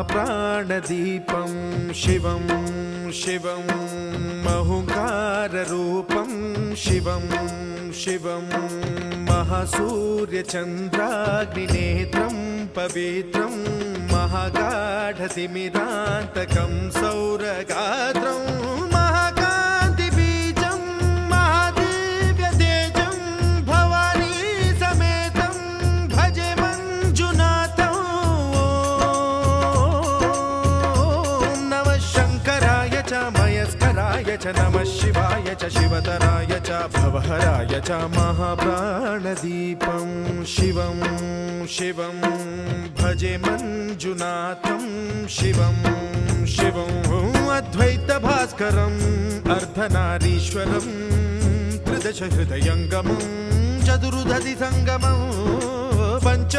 महाप्राणदीपं शिवं शिवं महुकाररूपं शिवं शिवं महासूर्यचन्द्राग्निनेत्रं पवित्रं महागाढतिमिरान्तकं सौरगात्रं महाकान्तिबीजं महादिव्यतेजं भवानी समेतं भजे मञ्जुनाथं। ॐ नमः शङ्कराय च मयस्कराय च नमः शिवाय च शिवतराय च भवहराय च महाप्राणदीपं शिवं शिवं भजे मञ्जुनाथं शिवं शिवं अद्वैतभास्करम् अर्धनारीश्वरं त्रिदश हृदयङ्गमं चतुर्दधि सङ्गमं पंच